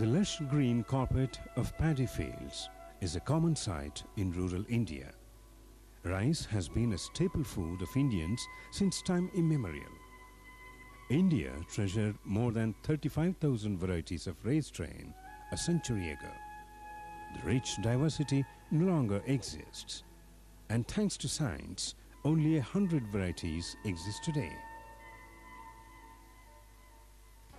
The lush green carpet of paddy fields is a common sight in rural India. Rice has been a staple food of Indians since time immemorial. India treasured more than 35,000 varieties of rice grain a century ago. The rich diversity no longer exists, and thanks to science, only 100 varieties exist today.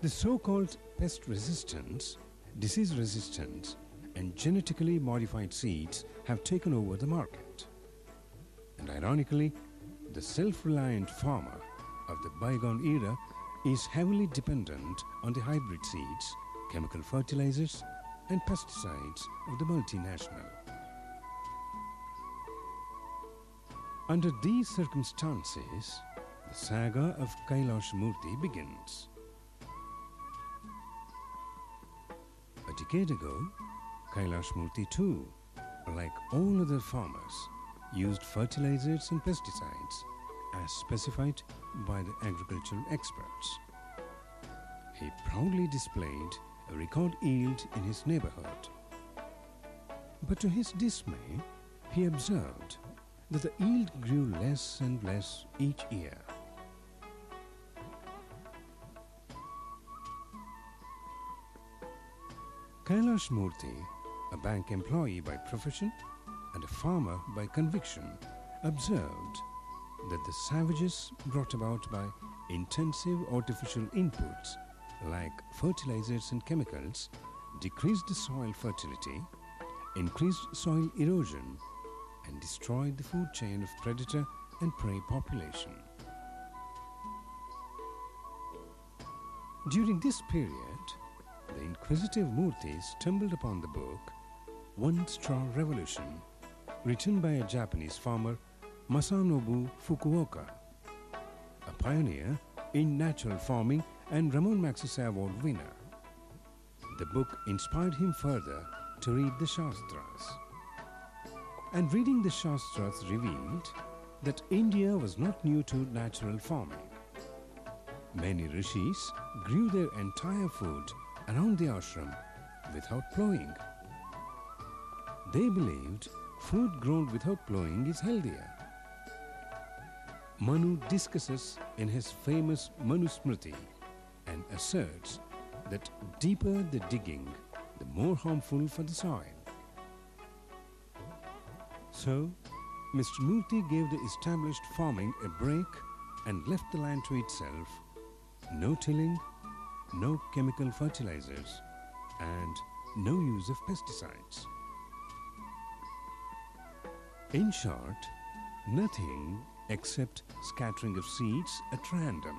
The so-called pest resistance, disease resistance, and genetically modified seeds have taken over the market. And ironically, the self-reliant farmer of the bygone era is heavily dependent on the hybrid seeds, chemical fertilizers, and pesticides of the multinational. Under these circumstances, the saga of Kailash Murthy begins. A decade ago, Kailash Murthy too, like all other farmers, used fertilizers and pesticides as specified by the agricultural experts. He proudly displayed a record yield in his neighborhood. But to his dismay, he observed that the yield grew less and less each year. Kailash Murthy, a bank employee by profession and a farmer by conviction, observed that the savages brought about by intensive artificial inputs like fertilizers and chemicals decreased the soil fertility, increased soil erosion, and destroyed the food chain of predator and prey population. During this period, the inquisitive Murthy stumbled upon the book One Straw Revolution, written by a Japanese farmer, Masanobu Fukuoka, a pioneer in natural farming and Ramon Magsaysay Award winner. The book inspired him further to read the Shastras. And reading the Shastras revealed that India was not new to natural farming. Many rishis grew their entire food around the ashram without plowing. They believed food grown without plowing is healthier. Manu discusses in his famous Manusmriti and asserts that deeper the digging, the more harmful for the soil. So, Mr. Murthy gave the established farming a break and left the land to itself. No tilling, no chemical fertilizers, and no use of pesticides. In short, nothing except scattering of seeds at random.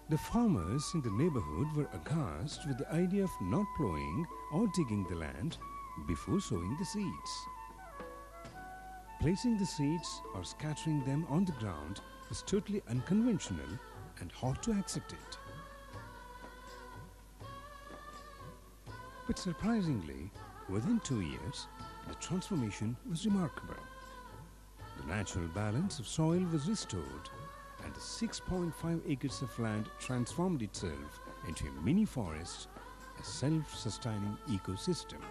The farmers in the neighborhood were aghast with the idea of not plowing or digging the land before sowing the seeds. Placing the seeds or scattering them on the ground was totally unconventional and hard to accept it. But surprisingly, within 2 years, the transformation was remarkable. The natural balance of soil was restored, and the 6.5 acres of land transformed itself into a mini forest, a self-sustaining ecosystem.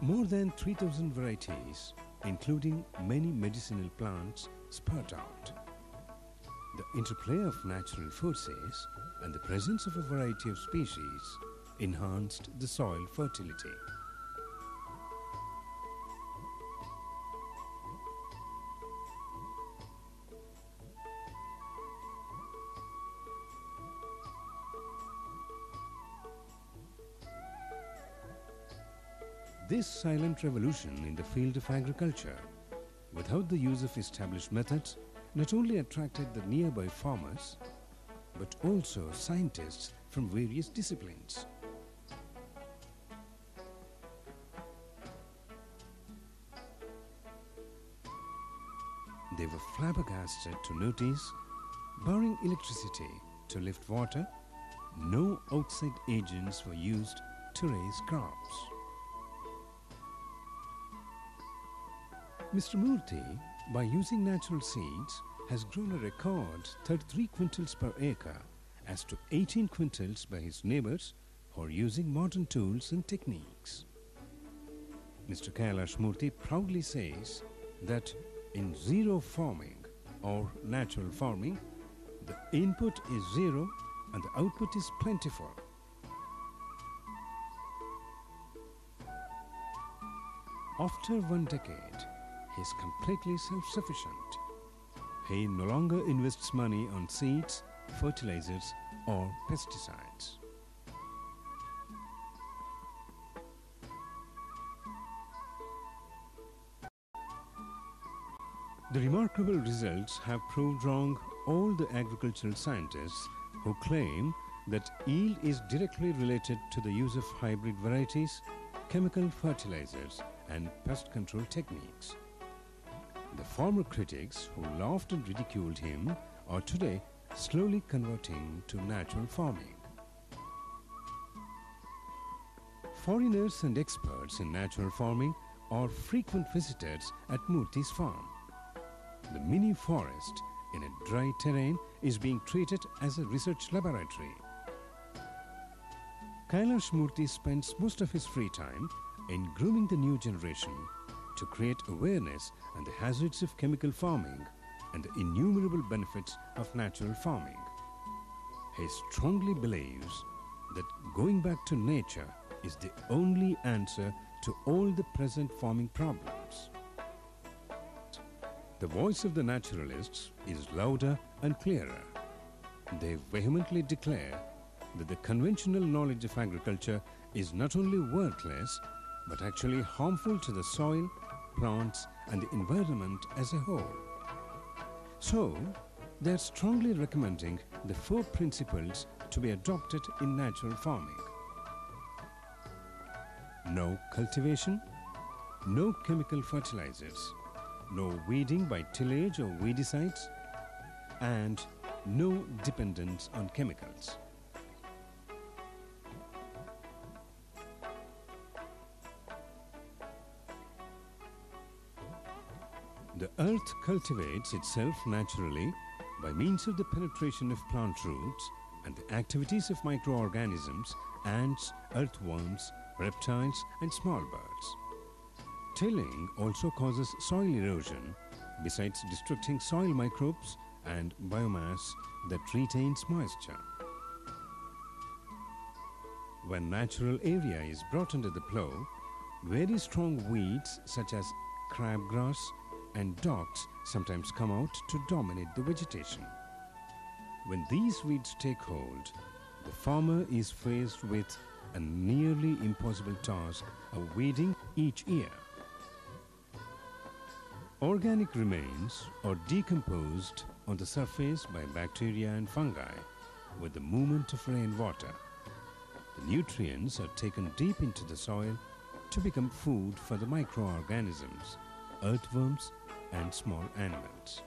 More than 3,000 varieties, including many medicinal plants, spurt out. The interplay of natural forces and the presence of a variety of species enhanced the soil fertility. This silent revolution in the field of agriculture, without the use of established methods, not only attracted the nearby farmers, but also scientists from various disciplines. They were flabbergasted to notice, barring electricity to lift water, no outside agents were used to raise crops. Mr. Murthy by using natural seeds, has grown a record 33 quintals per acre as to 18 quintals by his neighbors who are using modern tools and techniques. Mr. Kailash Murthy proudly says that in zero farming or natural farming, the input is zero and the output is plentiful. After 1 decade, he is completely self-sufficient. He no longer invests money on seeds, fertilizers or pesticides. The remarkable results have proved wrong all the agricultural scientists who claim that yield is directly related to the use of hybrid varieties, chemical fertilizers and pest control techniques. The former critics who laughed and ridiculed him are today slowly converting to natural farming. Foreigners and experts in natural farming are frequent visitors at Murthy's farm. The mini forest in a dry terrain is being treated as a research laboratory. Kailash Murthy spends most of his free time in grooming the new generation to create awareness on the hazards of chemical farming and the innumerable benefits of natural farming. He strongly believes that going back to nature is the only answer to all the present farming problems. The voice of the naturalists is louder and clearer. They vehemently declare that the conventional knowledge of agriculture is not only worthless, but actually harmful to the soil, plants and the environment as a whole. So, they are strongly recommending the 4 principles to be adopted in natural farming. No cultivation, no chemical fertilizers, no weeding by tillage or weedicides, and no dependence on chemicals. The earth cultivates itself naturally by means of the penetration of plant roots and the activities of microorganisms, ants, earthworms, reptiles and small birds. Tilling also causes soil erosion, besides destructing soil microbes and biomass that retains moisture. When natural area is brought under the plough, very strong weeds such as crabgrass and docks sometimes come out to dominate the vegetation. When these weeds take hold, the farmer is faced with a nearly impossible task of weeding each year. Organic remains are decomposed on the surface by bacteria and fungi with the movement of rainwater. The nutrients are taken deep into the soil to become food for the microorganisms, earthworms and small animals.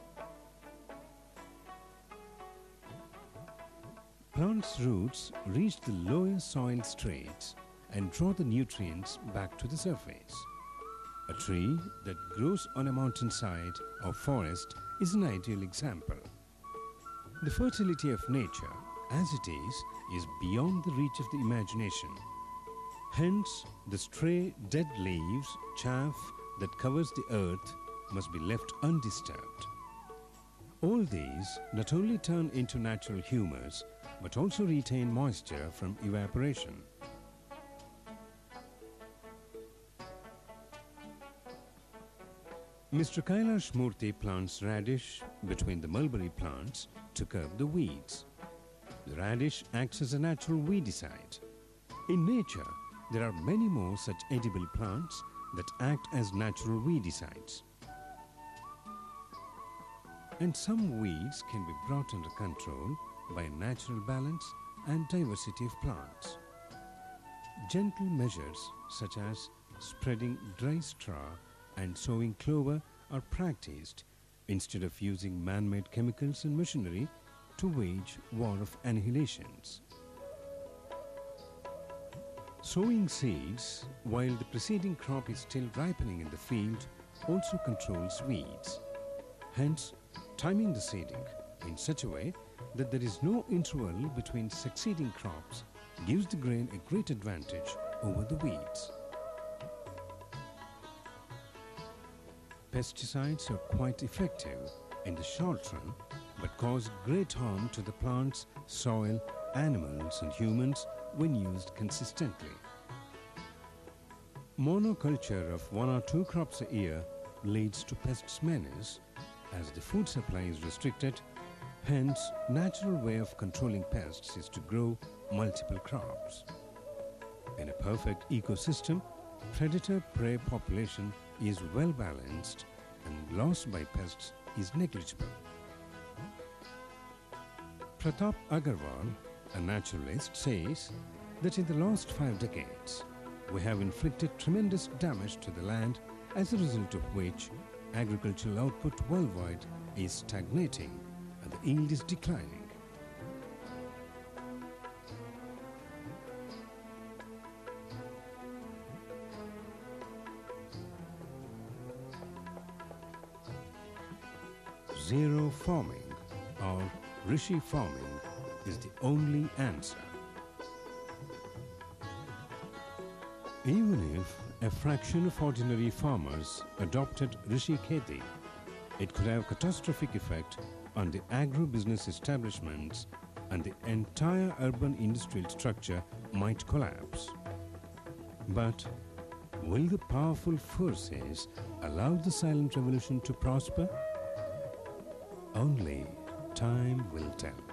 Plants' roots reach the lower soil strates and draw the nutrients back to the surface. A tree that grows on a mountainside or forest is an ideal example. The fertility of nature, as it is beyond the reach of the imagination. Hence, the stray dead leaves, chaff that covers the earth must be left undisturbed. All these not only turn into natural humus, but also retain moisture from evaporation. Mr. Kailash Murthy plants radish between the mulberry plants to curb the weeds. The radish acts as a natural weedicide. In nature, there are many more such edible plants that act as natural weedicides. And some weeds can be brought under control by natural balance and diversity of plants. Gentle measures such as spreading dry straw and sowing clover are practiced instead of using man-made chemicals and machinery to wage war of annihilations. Sowing seeds while the preceding crop is still ripening in the field also controls weeds. hence timing the seeding in such a way that there is no interval between succeeding crops gives the grain a great advantage over the weeds. Pesticides are quite effective in the short run but cause great harm to the plants, soil, animals and humans when used consistently. Monoculture of 1 or 2 crops a year leads to pests menace as the food supply is restricted. Hence, natural way of controlling pests is to grow multiple crops. In a perfect ecosystem, predator-prey population is well balanced and loss by pests is negligible. Pratap Agarwal, a naturalist, says that in the last 5 decades, we have inflicted tremendous damage to the land, as a result of which agricultural output worldwide is stagnating and the yield is declining. Zero farming or Rishi farming is the only answer. Even if a fraction of ordinary farmers adopted Rishi Kheti, it could have catastrophic effect on the agro-business establishments and the entire urban industrial structure might collapse. But will the powerful forces allow the silent revolution to prosper? Only time will tell.